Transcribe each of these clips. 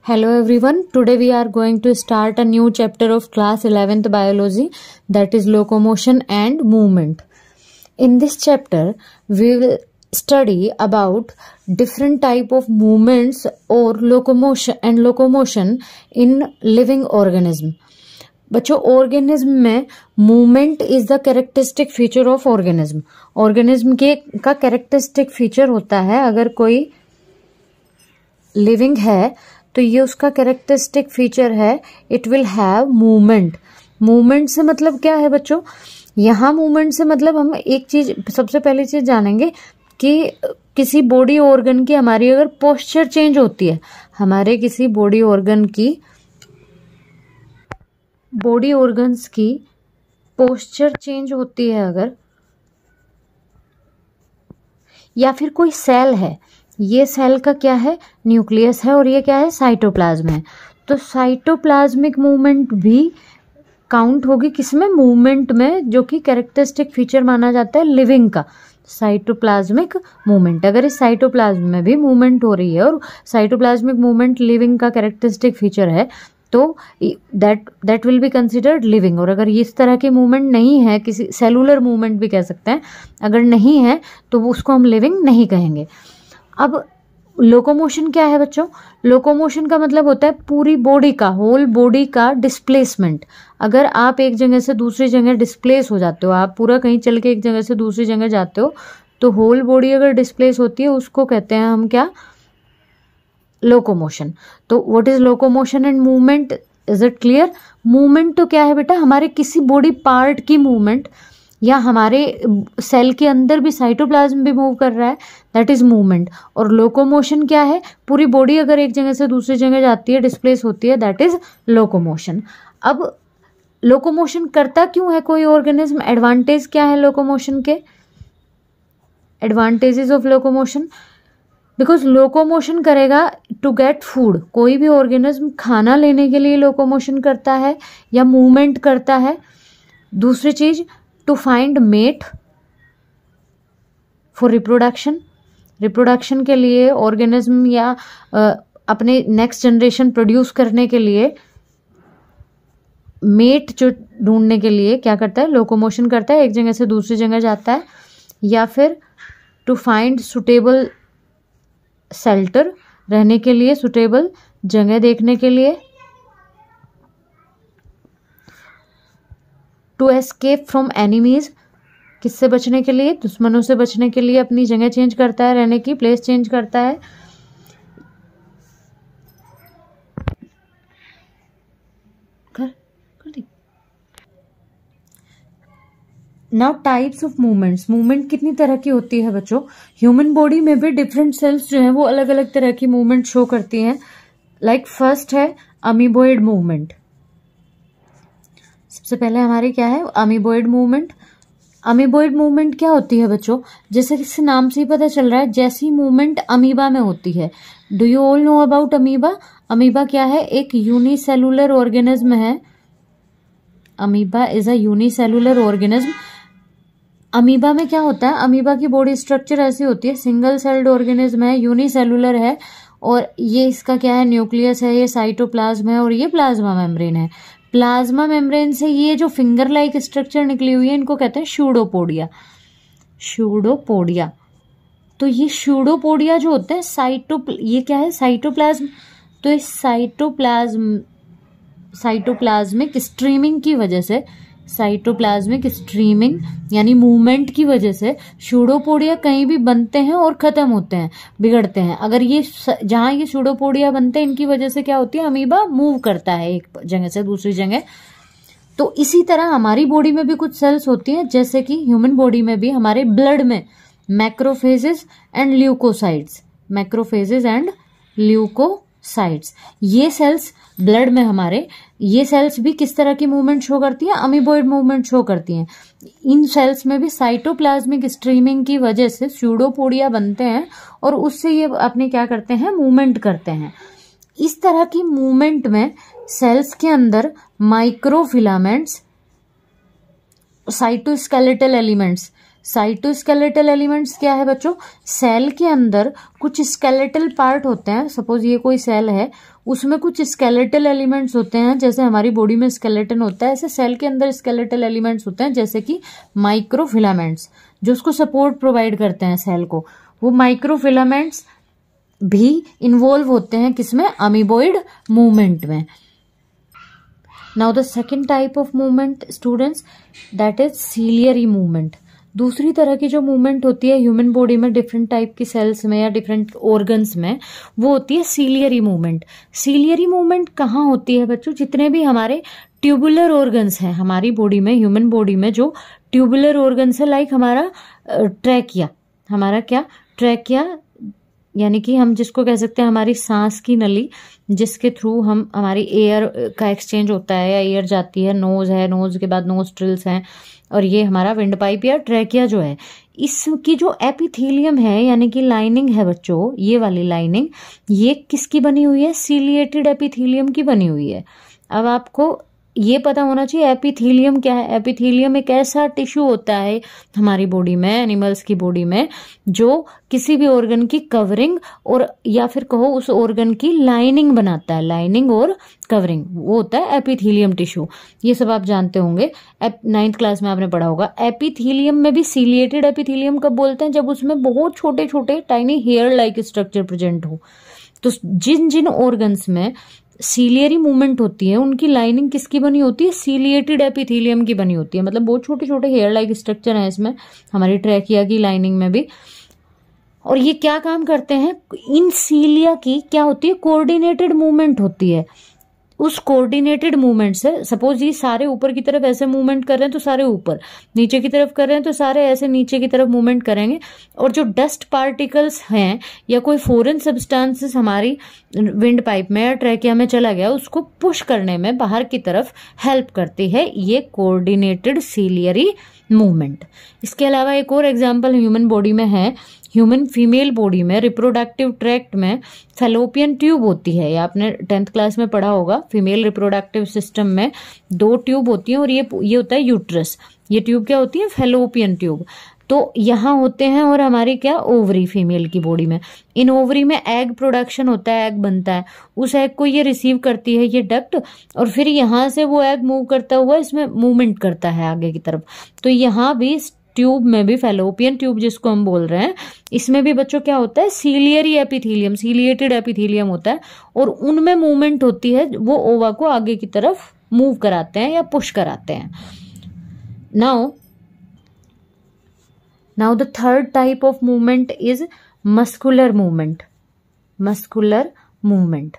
Hello everyone, today we are going to start a new chapter of class 11th biology, that is locomotion and movement. In this chapter, we will study about different type of movements or locomotion in living organism. बच्चों organism में movement is the characteristic feature of organism. Organism के का characteristic feature होता है, अगर कोई living है तो ये उसका कैरेक्टरिस्टिक फीचर है, it will have movement. Movement से मतलब क्या है बच्चों, यहाँ मूवमेंट से मतलब हम एक चीज सबसे पहली चीज जानेंगे कि किसी बॉडी ऑर्गन की हमारी अगर पोस्चर चेंज होती है, हमारे किसी बॉडी ऑर्गन्स की पोस्चर चेंज होती है अगर, या फिर कोई सेल है, ये सेल का क्या है, न्यूक्लियस है, और ये क्या है, साइटोप्लाज्म है, तो साइटोप्लाज्मिक मूवमेंट भी काउंट होगी किसमें, मूवमेंट में, जो कि कैरेक्टरिस्टिक फीचर माना जाता है लिविंग का. साइटोप्लाज्मिक मूवमेंट, अगर इस साइटोप्लाज्म में भी मूवमेंट हो रही है और साइटोप्लाज्मिक मूवमेंट लिविंग का कैरेक्टरिस्टिक फीचर है, तो that will be considered living. और अगर इस तरह की मूवमेंट नहीं है, किसी सेलुलर मूवमेंट भी कह सकते हैं, अगर नहीं है तो उसको हम लिविंग नहीं कहेंगे. अब लोकोमोशन क्या है बच्चों, लोकोमोशन का मतलब होता है पूरी बॉडी का, होल बॉडी का डिस्प्लेसमेंट. अगर आप एक जगह से दूसरी जगह डिस्प्लेस हो जाते हो, आप पूरा कहीं चल के एक जगह से दूसरी जगह जाते हो, तो होल बॉडी अगर डिस्प्लेस होती है उसको कहते हैं हम क्या, लोकोमोशन. तो what is locomotion and movement, is it clear. Movement तो क्या है बेटा, हमारे किसी बॉडी पार्ट की मूवमेंट, या हमारे सेल के अंदर भी साइटोप्लाज्म भी मूव कर रहा है, दैट इज मूवमेंट. और लोकोमोशन क्या है, पूरी बॉडी अगर एक जगह से दूसरी जगह जाती है, डिस्प्लेस होती है, दैट इज लोकोमोशन. अब लोकोमोशन करता क्यों है कोई ऑर्गेनिज्म, एडवांटेज क्या है लोकोमोशन के, advantages of locomotion, because locomotion करेगा टू गेट फूड. कोई भी ऑर्गेनिज्म खाना लेने के लिए लोकोमोशन करता है या मूवमेंट करता है. दूसरी चीज, to find mate for reproduction, reproduction के लिए ऑर्गेनिज्म या अपने नेक्स्ट जनरेशन प्रोड्यूस करने के लिए, मेट जो ढूंढने के लिए क्या करता है, लोकोमोशन करता है, एक जगह से दूसरी जगह जाता है. या फिर टू फाइंड सुटेबल शेल्टर, रहने के लिए सुटेबल जगह देखने के लिए. टू एस्केप फ्रॉम एनिमीज, किससे बचने के लिए, दुश्मनों से बचने के लिए अपनी जगह चेंज करता है, रहने की प्लेस चेंज करता है. Now types of movements, movement कितनी तरह की होती है बच्चों. ह्यूमन बॉडी में भी डिफरेंट सेल्स जो है वो अलग अलग तरह की मूवमेंट शो करती हैं. लाइक फर्स्ट है अमीबॉइड मूवमेंट. सबसे पहले हमारी क्या है, अमीबॉइड मूवमेंट. अमीबॉइड मूवमेंट क्या होती है बच्चों, जैसे किसी नाम से ही पता चल रहा है, जैसी मूवमेंट अमीबा में होती है. Do you all know about amoeba. Amoeba क्या है, एक यूनिसेलुलर ऑर्गेनिज्म है. Amoeba is a unicellular organism. Amoeba में क्या होता है, अमीबा की बॉडी स्ट्रक्चर ऐसी होती है, सिंगल सेल्ड ऑर्गेनिज्म है, यूनिसेलुलर है, और ये इसका क्या है, न्यूक्लियस है, ये साइटोप्लाज्म है, और ये प्लाज्मा मेम्ब्रेन है. प्लाज्मा मेम्ब्रेन से ये जो फिंगर लाइक स्ट्रक्चर निकली हुई है, इनको कहते हैं स्यूडोपोडिया. स्यूडोपोडिया, तो ये स्यूडोपोडिया जो होते हैं ये क्या है, साइटोप्लाज्म. तो इस साइटोप्लाज्मिक स्ट्रीमिंग की वजह से, साइटोप्लाज्मिक स्ट्रीमिंग यानी मूवमेंट की वजह से स्यूडोपोडिया कहीं भी बनते हैं और खत्म होते हैं, बिगड़ते हैं. अगर ये जहां ये स्यूडोपोडिया बनते हैं, इनकी वजह से क्या होती है, अमीबा मूव करता है एक जगह से दूसरी जगह. तो इसी तरह हमारी बॉडी में भी कुछ सेल्स होती हैं, जैसे कि ह्यूमन बॉडी में भी हमारे ब्लड में macrophages and leucocytes, macrophages and leucocytes, ये सेल्स ब्लड में हमारे, ये सेल्स भी किस तरह की मूवमेंट शो करती है, अमीबॉइड मूवमेंट शो करती हैं. इन सेल्स में भी साइटोप्लाज्मिक स्ट्रीमिंग की वजह से स्यूडोपोडिया बनते हैं, और उससे ये अपने क्या करते हैं, मूवमेंट करते हैं. इस तरह की मूवमेंट में सेल्स के अंदर microfilaments, cytoskeletal elements, cytoskeletal elements क्या है बच्चों, सेल के अंदर कुछ स्केलेटल पार्ट होते हैं। सपोज ये कोई सेल है, उसमें कुछ स्केलेटल एलिमेंट्स होते हैं, जैसे हमारी बॉडी में स्केलेटन होता है, ऐसे सेल के अंदर स्केलेटल एलिमेंट्स होते हैं, जैसे कि माइक्रोफिलामेंट्स जो उसको सपोर्ट प्रोवाइड करते हैं सेल को। वो माइक्रोफिलामेंट्स भी इन्वॉल्व होते हैं किसमें, अमीबॉइड मूवमेंट में। Now the second type of movement students, that is ciliary movement. दूसरी तरह की जो मूवमेंट होती है ह्यूमन बॉडी में डिफरेंट टाइप की सेल्स में या डिफरेंट ऑर्गन्स में, वो होती है सीलियरी मूवमेंट। सीलियरी मूवमेंट कहाँ होती है बच्चों, जितने भी हमारे ट्यूबुलर ऑर्गन्स हैं हमारी बॉडी में, ह्यूमन बॉडी में जो ट्यूबुलर ऑर्गन्स है, लाइक हमारा ट्रैकिया, हमारा क्या ट्रैकिया, यानी कि हम जिसको कह सकते हैं हमारी सांस की नली, जिसके थ्रू हम हमारी एयर का एक्सचेंज होता है या एयर जाती है। नोज है, नोज के बाद नोस्ट्रिल्स हैं, और ये हमारा विंड पाइप या ट्रैकिया जो है, इसकी जो एपिथेलियम है यानी कि लाइनिंग है बच्चों, ये वाली लाइनिंग, ये किसकी बनी हुई है, सीलिएटेड एपिथेलियम की बनी हुई है। अब आपको ये पता होना चाहिए एपिथेलियम क्या है। एपिथेलियम एक ऐसा टिश्यू होता है हमारी बॉडी में, एनिमल्स की बॉडी में, जो किसी भी ऑर्गन की कवरिंग और या फिर कहो उस ऑर्गन की लाइनिंग बनाता है। लाइनिंग और कवरिंग वो होता है एपिथेलियम टिश्यू। ये सब आप जानते होंगे, 9th क्लास में आपने पढ़ा होगा। एपिथेलियम में भी सीलिएटेड एपिथेलियम कब बोलते हैं, जब उसमें बहुत छोटे छोटे tiny hair like structure present हो। तो जिन जिन ऑर्गन्स में सीलियरी मूवमेंट होती है उनकी लाइनिंग किसकी बनी होती है, सीलिएटेड एपिथेलियम की बनी होती है। मतलब बहुत छोटे छोटे हेयर लाइक स्ट्रक्चर हैं इसमें, हमारी ट्रैकिया की लाइनिंग में भी। और ये क्या काम करते हैं, इन सीलिया की क्या होती है, कोऑर्डिनेटेड मूवमेंट होती है। उस कोऑर्डिनेटेड मूवमेंट से, सपोज ये सारे ऊपर की तरफ ऐसे मूवमेंट कर रहे हैं तो सारे ऊपर, नीचे की तरफ कर रहे हैं तो सारे ऐसे नीचे की तरफ मूवमेंट करेंगे। और जो डस्ट पार्टिकल्स हैं या कोई फॉरेन सब्सटेंसेस हमारी विंड पाइप में या ट्रैकिया में चला गया, उसको पुश करने में बाहर की तरफ हेल्प करती है ये कोऑर्डिनेटेड सीलियरी मूवमेंट। इसके अलावा एक और एग्जाम्पल ह्यूमन बॉडी में है, ह्यूमन फीमेल बॉडी में रिप्रोडक्टिव ट्रैक्ट में फैलोपियन ट्यूब होती है। या आपने 10th क्लास में पढ़ा होगा, फीमेल रिप्रोडक्टिव सिस्टम में 2 ट्यूब होती हैं और ये होता है यूट्रस। ये ट्यूब क्या होती है, फैलोपियन ट्यूब। तो यहाँ होते हैं, और हमारी क्या ओवरी फीमेल की बॉडी में, इन ओवरी में एग प्रोडक्शन होता है, एग बनता है। उस एग को ये रिसीव करती है ये डक्ट, और फिर यहाँ से वो एग मूव करता हुआ इसमें मूवमेंट करता है आगे की तरफ। तो यहाँ भी ट्यूब में भी, फैलोपियन ट्यूब जिसको हम बोल रहे हैं, इसमें भी बच्चों क्या होता है, सीलियरी एपिथेलियम, सीलिएटेड एपिथेलियम होता है, और उनमें मूवमेंट होती है, वो ओवा को आगे की तरफ मूव कराते हैं या पुश कराते हैं। Now the third type of movement is muscular movement. Muscular movement,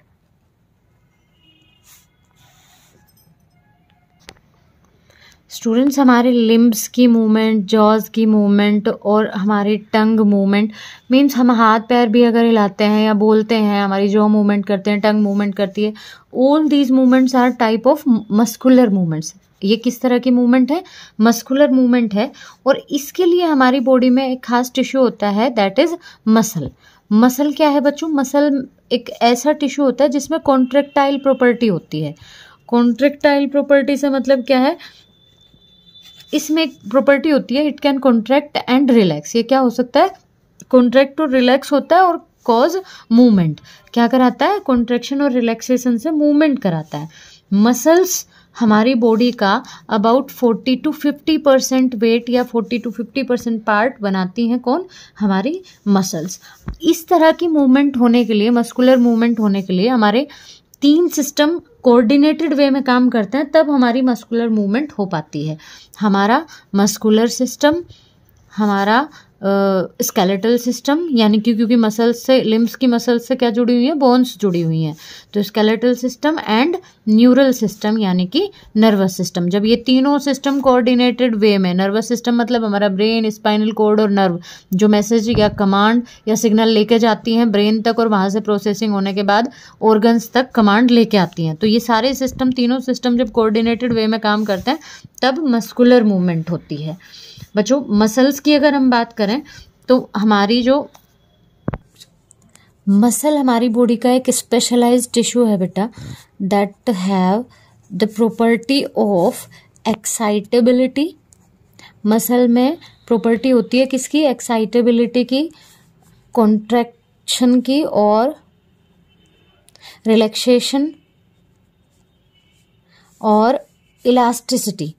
students हमारे लिम्ब्स की मूवमेंट, जॉज की मूवमेंट और हमारी टंग मूवमेंट, मीन्स हम हाथ पैर भी अगर हिलाते हैं या बोलते हैं, हमारी जॉ मूवमेंट करते हैं, टंग मूवमेंट करती है, all these movements are type of muscular movements. ये किस तरह की मूवमेंट है, मस्कुलर मूवमेंट है। और इसके लिए हमारी बॉडी में एक खास टिश्यू होता है, दैट इज मसल। मसल क्या है बच्चों, मसल एक ऐसा टिश्यू होता है जिसमें कॉन्ट्रेक्टाइल प्रॉपर्टी होती है। कॉन्ट्रेक्टाइल प्रॉपर्टी से मतलब क्या है, इसमें एक प्रॉपर्टी होती है, it can contract and relax. ये क्या हो सकता है, कॉन्ट्रैक्ट और रिलैक्स होता है और कॉज मूवमेंट। क्या कराता है, कॉन्ट्रैक्शन और रिलैक्सेशन से मूवमेंट कराता है। मसल्स हमारी बॉडी का अबाउट 40 to 50% वेट या 40 to 50% पार्ट बनाती हैं, कौन, हमारी मसल्स। इस तरह की मूवमेंट होने के लिए, मस्कुलर मूवमेंट होने के लिए हमारे 3 सिस्टम कोऑर्डिनेटेड वे में काम करते हैं, तब हमारी मस्कुलर मूवमेंट हो पाती है। हमारा मस्कुलर सिस्टम, हमारा स्केलेटल सिस्टम, यानी कि क्योंकि मसल्स से, लिम्स की मसल्स से क्या जुड़ी हुई है, बोन्स जुड़ी हुई हैं, तो skeletal system and neural system यानी कि नर्वस सिस्टम। जब ये तीनों सिस्टम कोऑर्डिनेटेड वे में, नर्वस सिस्टम मतलब हमारा ब्रेन, स्पाइनल कॉर्ड और नर्व, जो मैसेज या कमांड या सिग्नल लेके जाती हैं ब्रेन तक और वहाँ से प्रोसेसिंग होने के बाद ऑर्गन्स तक कमांड लेके आती हैं। तो ये सारे सिस्टम, तीनों सिस्टम जब कोऑर्डिनेटेड वे में काम करते हैं तब मस्कुलर मूवमेंट होती है। बच्चों मसल्स की अगर हम बात करें तो हमारी जो मसल, हमारी बॉडी का एक स्पेशलाइज्ड टिश्यू है बेटा, that have the property of excitability, muscle में प्रॉपर्टी होती है किसकी, एक्साइटेबिलिटी की, कॉन्ट्रैक्शन की और रिलैक्सेशन और elasticity.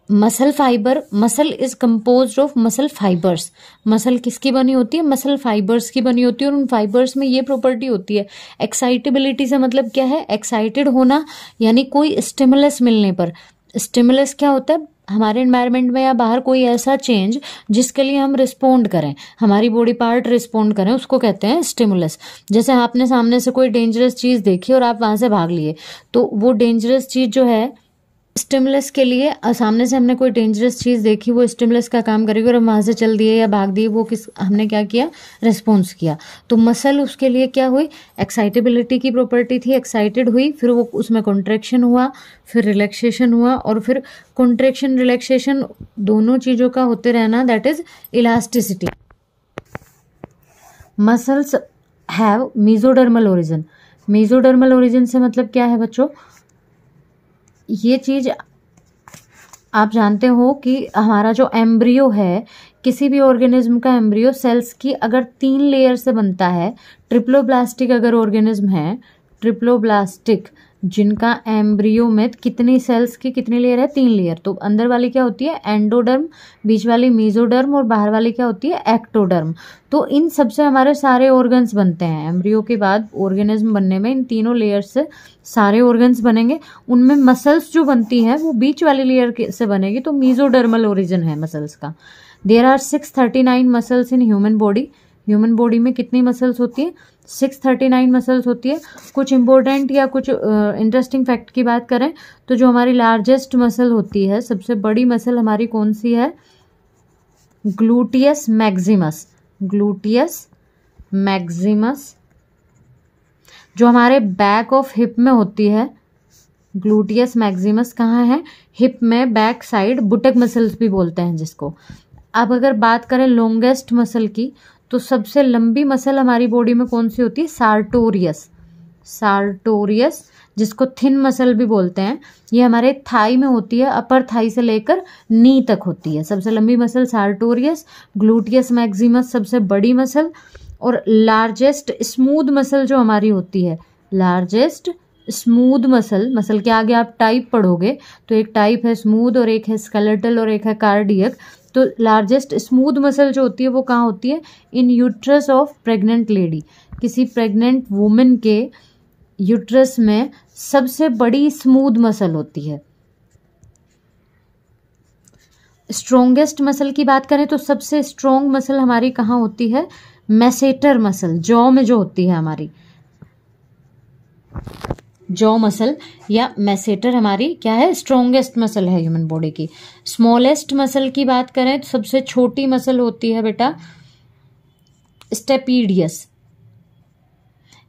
Muscle fibre, muscle is composed of muscle fibres. Muscle किसकी बनी होती है, मसल फाइबर्स की बनी होती है, और उन फाइबर्स में ये प्रॉपर्टी होती है। एक्साइटेबिलिटी से मतलब क्या है, एक्साइटेड होना, यानी कोई स्टिमुलस मिलने पर। स्टिमुलस क्या होता है, हमारे एनवायरनमेंट में या बाहर कोई ऐसा चेंज जिसके लिए हम रिस्पोंड करें, हमारी बॉडी पार्ट रिस्पोंड करें, उसको कहते हैं स्टिमुलस। जैसे आपने सामने से कोई डेंजरस चीज देखी और आप वहां से भाग लिए, तो वो डेंजरस चीज जो है स्टिमुलस के लिए, सामने से हमने कोई डेंजरस चीज देखी, वो स्टिमुलस का काम करेगी और हम वहां से चल दिए या भाग दिए, वो हमने क्या किया, रिस्पॉन्स किया। तो मसल उसके लिए क्या हुई, एक्साइटेबिलिटी की प्रॉपर्टी थी, एक्साइटेड हुई, फिर वो उसमें कॉन्ट्रैक्शन हुआ, फिर रिलैक्सेशन हुआ, और फिर कॉन्ट्रैक्शन रिलैक्सेशन दोनों चीजों का होते रहना, that is elasticity. Muscles have mesodermal origin. Mesodermal origin से मतलब क्या है बच्चों, ये चीज आप जानते हो कि हमारा जो एम्ब्रियो है, किसी भी ऑर्गेनिज्म का एम्ब्रियो सेल्स की अगर 3 लेयर से बनता है, ट्रिप्लोब्लास्टिक अगर ऑर्गेनिज्म है, ट्रिप्लोब्लास्टिक, जिनका एम्ब्रियो में कितनी सेल्स की कितनी लेयर है, 3 लेयर। तो अंदर वाली क्या होती है, एंडोडर्म, बीच वाली मेसोडर्म और बाहर वाली क्या होती है, एक्टोडर्म। तो इन सबसे हमारे सारे ऑर्गन्स बनते हैं। एम्ब्रियो के बाद ऑर्गेनिज्म बनने में इन तीनों लेयर से सारे ऑर्गन्स बनेंगे। उनमें मसल्स जो बनती हैं वो बीच वाली लेयर से बनेगी, तो मेसोडर्मल ओरिजिन है मसल्स का। There are 639 muscles in human body. Human body में कितनी मसल्स होती है, 639 मसल्स होती है। कुछ इंपॉर्टेंट या कुछ इंटरेस्टिंग फैक्ट की बात करें तो जो हमारी लार्जेस्ट मसल होती है, सबसे बड़ी मसल हमारी कौन सी है, ग्लूटियस मैक्सिमस। ग्लूटियस मैक्सिमस जो हमारे बैक ऑफ हिप में होती है। ग्लूटियस मैक्सिमस कहाँ है, हिप में, बैक साइड, बुटक मसल्स भी बोलते हैं जिसको। अब अगर बात करें लॉन्गेस्ट मसल की, तो सबसे लंबी मसल हमारी बॉडी में कौन सी होती है, सार्टोरियस। सार्टोरियस जिसको थिन मसल भी बोलते हैं, ये हमारे थाई में होती है, अपर थाई से लेकर नी तक होती है। सबसे लंबी मसल सार्टोरियस, ग्लूटियस मैक्सिमस सबसे बड़ी मसल, और लार्जेस्ट स्मूथ मसल जो हमारी होती है, लार्जेस्ट स्मूथ मसल, मसल के आगे आप टाइप पढ़ोगे तो एक टाइप है स्मूथ और एक है स्केलेटल और एक है कार्डियक। तो लार्जेस्ट स्मूथ मसल जो होती है वो कहाँ होती है, इन यूट्रस ऑफ प्रेग्नेंट लेडी। किसी प्रेग्नेंट वुमेन के यूट्रस में सबसे बड़ी स्मूथ मसल होती है। स्ट्रोंगेस्ट मसल की बात करें तो सबसे स्ट्रोंग मसल हमारी कहाँ होती है, मैसेटर मसल, जॉ में जो होती है हमारी, जॉ मसल या मैसेटर हमारी क्या है, स्ट्रोंगेस्ट मसल है ह्यूमन बॉडी की। स्मॉलेस्ट मसल की बात करें तो सबसे छोटी मसल होती है बेटा स्टेपीडियस।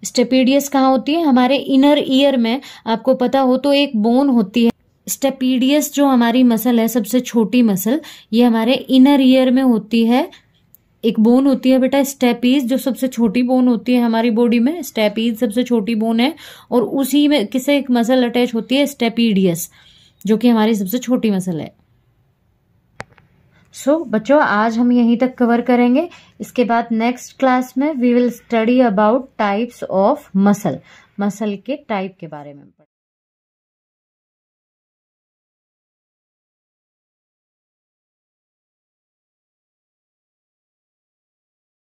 स्टेपीडियस कहाँ होती है, हमारे इनर ईयर में, आपको पता हो तो एक बोन होती है। स्टेपीडियस जो हमारी मसल है, सबसे छोटी मसल, ये हमारे इनर ईयर में होती है। एक बोन होती है बेटा स्टेपीज, जो सबसे छोटी बोन होती है हमारी बॉडी में, स्टेपीज सबसे छोटी बोन है, और उसी में किसे एक मसल अटैच होती है, स्टेपीडियस, जो कि हमारी सबसे छोटी मसल है। सो बच्चों आज हम यहीं तक कवर करेंगे। इसके बाद नेक्स्ट क्लास में we will study about types of muscle, muscle के टाइप के बारे में।